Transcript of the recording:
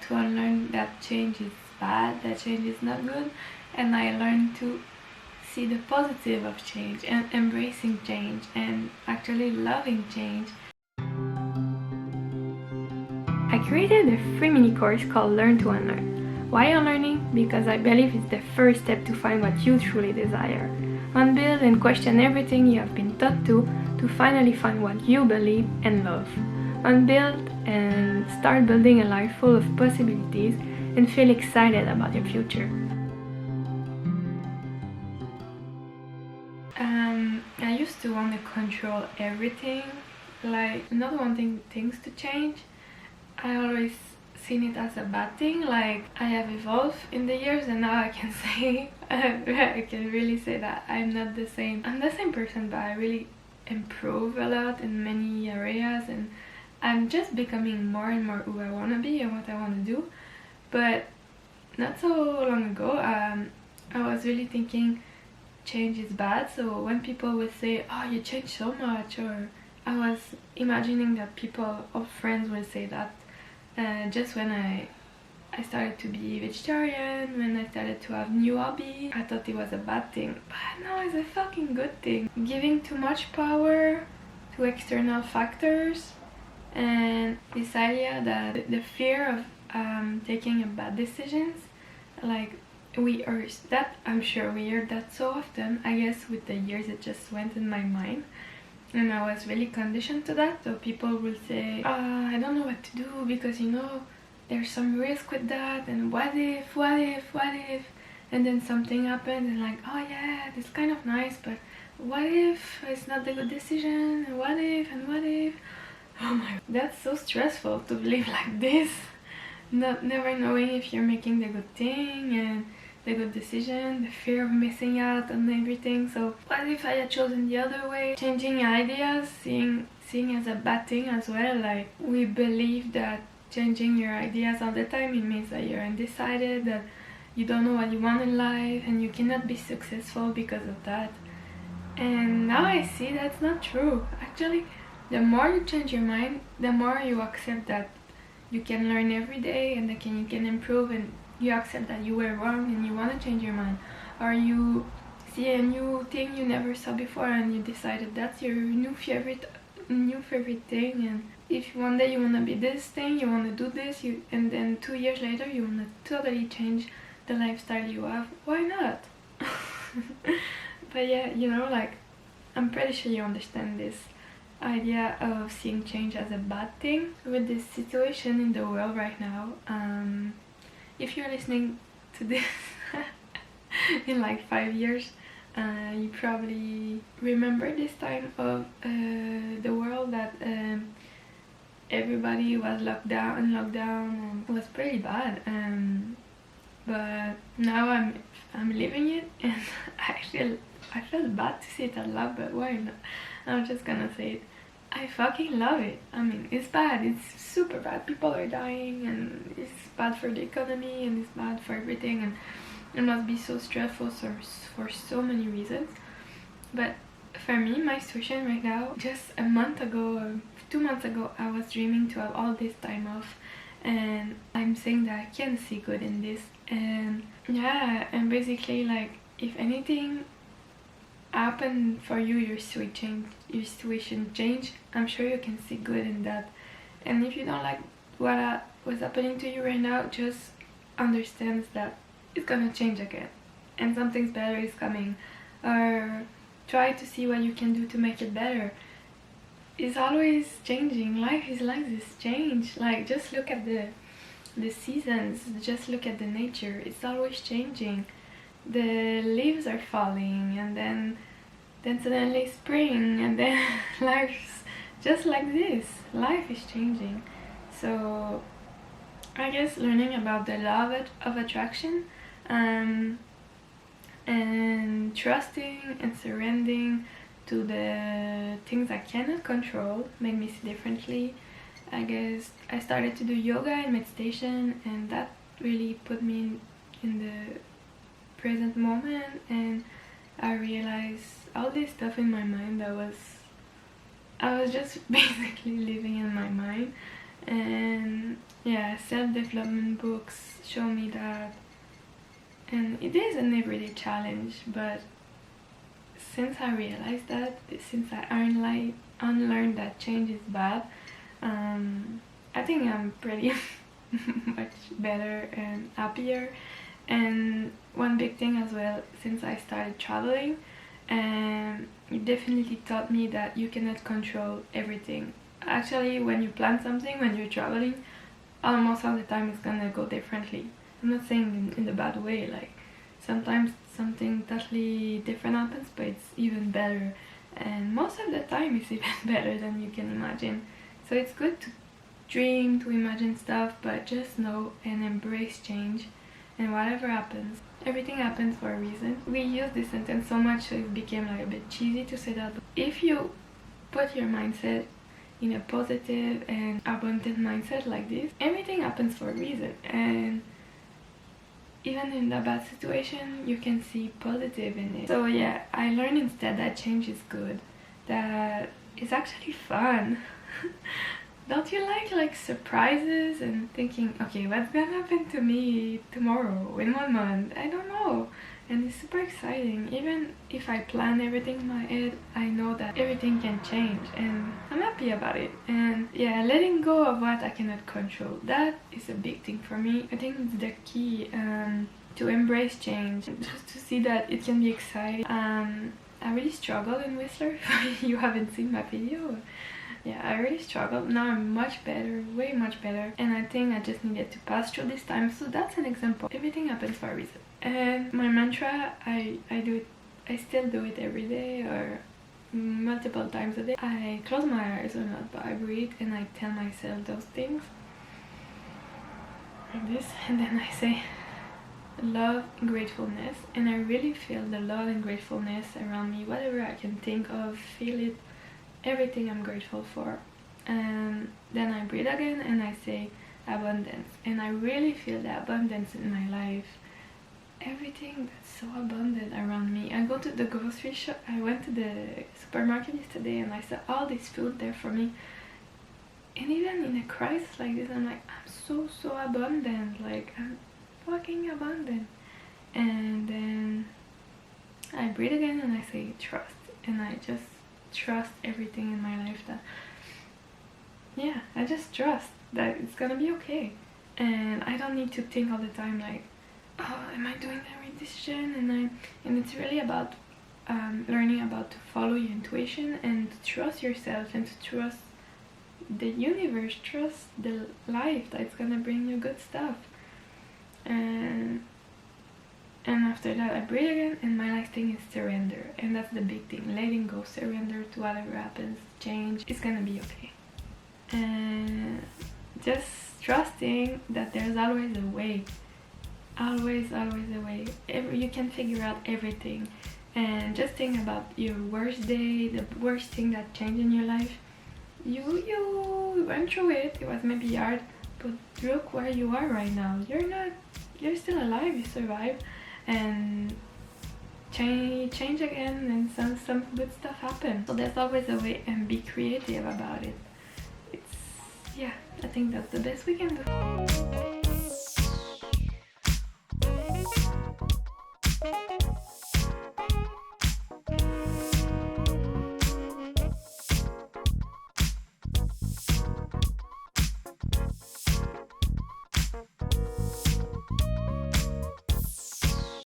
to unlearn that change is bad, that change is not good, and I learned to see the positive of change and embracing change and actually loving change. I created a free mini course called Learn to Unlearn. Why unlearning? Because I believe it's the first step to find what you truly desire. Unbuild and question everything you have been taught to finally find what you believe and love. Unbuild and start building a life full of possibilities and feel excited about your future. I used to want to control everything, like not wanting things to change. I always seen it as a bad thing. Like, I have evolved in the years, and now I can say I can really say that I'm not the same. I'm the same person, but I really improve a lot in many areas, and I'm just becoming more and more who I want to be and what I want to do. But not so long ago, I was really thinking change is bad. So when people would say, oh, you changed so much, or I was imagining that people or friends would say that just when I started to be vegetarian, when I started to have new hobby, I thought it was a bad thing. But no, it's a fucking good thing. Giving too much power to external factors and this idea that the fear of taking a bad decisions, like we are that, I'm sure we hear that so often. I guess with the years it just went in my mind, and I was really conditioned to that. So people will say, I don't know what to do because, you know, there's some risk with that, and what if, and then something happens and like, oh yeah, it's kind of nice, but what if it's not the good decision, and what if, oh my, that's so stressful to live like this, never knowing if you're making the good thing and the good decision, the fear of missing out on everything. So what if I had chosen the other way? Changing ideas, seeing as a bad thing as well. Like, we believe that changing your ideas all the time, it means that you're undecided, that you don't know what you want in life, and you cannot be successful because of that. And now I see that's not true. Actually, the more you change your mind, the more you accept that you can learn every day, and that you can improve, and you accept that you were wrong and you want to change your mind, or you see a new thing you never saw before and you decided that's your new favorite thing, and if one day you want to be this thing, you want to do this, and then 2 years later you want to totally change the lifestyle you have, why not? But yeah, you know, like, I'm pretty sure you understand this idea of seeing change as a bad thing. With this situation in the world right now, if you're listening to this in like 5 years, you probably remember this time of the world that everybody was locked down, and it was pretty bad. But now I'm living it, and I feel bad to say it out loud, but why not? I'm just gonna say it. I fucking love it. I mean, it's bad, it's super bad. People are dying, and it's bad for the economy, and it's bad for everything, and it must be so stressful for so many reasons. But for me, my situation right now, just a month ago or 2 months ago, I was dreaming to have all this time off, and I'm saying that I can see good in this. And yeah, and basically, like, if anything happen for you, your situation change, I'm sure you can see good in that. And if you don't like what's happening to you right now, just understand that it's gonna change again, and something better is coming, or try to see what you can do to make it better. It's always changing. Life is like this change. Like, just look at the seasons, just look at the nature, it's always changing. The leaves are falling, and then suddenly spring, and then life's just like this. Life is changing. So I guess learning about the law of attraction, and trusting and surrendering to the things I cannot control made me see differently. I guess I started to do yoga and meditation, and that really put me in the present moment, and I realized all this stuff in my mind that I was just basically living in my mind, And yeah, self-development books show me that, and it is an everyday challenge, but since I realized that, since I unlearned that change is bad, I think I'm pretty much better and happier. And one big thing as well, since I started traveling, and it definitely taught me that you cannot control everything. Actually, when you plan something, when you're traveling, almost all the time it's gonna go differently. I'm not saying in a bad way, like sometimes something totally different happens, but it's even better, and most of the time it's even better than you can imagine. So it's good to dream, to imagine stuff, but just know and embrace change. And whatever happens, everything happens for a reason. We use this sentence so much, so it became like a bit cheesy to say that. If you put your mindset in a positive and abundant mindset like this, everything happens for a reason. And even in a bad situation, you can see positive in it. So yeah, I learned instead that change is good, that it's actually fun. Don't you like surprises and thinking, okay, what's gonna happen to me tomorrow, in 1 month? I don't know. And it's super exciting. Even if I plan everything in my head, I know that everything can change, and I'm happy about it. And yeah, letting go of what I cannot control, that is a big thing for me. I think it's the key to embrace change, just to see that it can be exciting. I really struggled in Whistler. If you haven't seen my video, yeah, I really struggled. Now I'm much better, way much better, and I think I just needed to pass through this time. So that's an example. Everything happens for a reason. And my mantra, I do it, I still do it every day or multiple times a day. I close my eyes or not, but I breathe and I tell myself those things like this, and then I say love and gratefulness, and I really feel the love and gratefulness around me. Whatever I can think of, feel it, everything I'm grateful for. And then I breathe again and I say abundance, and I really feel the abundance in my life. Everything that's so abundant around me. I go to the grocery shop, I went to the supermarket yesterday and I saw all this food there for me. And even in a crisis like this, I'm like, I'm so abundant, like I'm fucking abundant. And then I breathe again and I say trust, and I just trust everything in my life, that yeah, I just trust that it's gonna be okay. And I don't need to think all the time like, oh, am I doing the right decision? And it's really about learning about to follow your intuition and to trust yourself and to trust the universe, trust the life that it's gonna bring you good stuff. And after that I breathe again, and my last thing is surrender, and that's the big thing, letting go, surrender to whatever happens, change, it's gonna be okay. And just trusting that there's always a way. Always a way. You can figure out everything. And just think about your worst day, the worst thing that changed in your life. You went through it. It was maybe hard, but look where you are right now. You're still alive. You survived, and change again, and some good stuff happens. So there's always a way, and be creative about it. Yeah, I think that's the best we can do.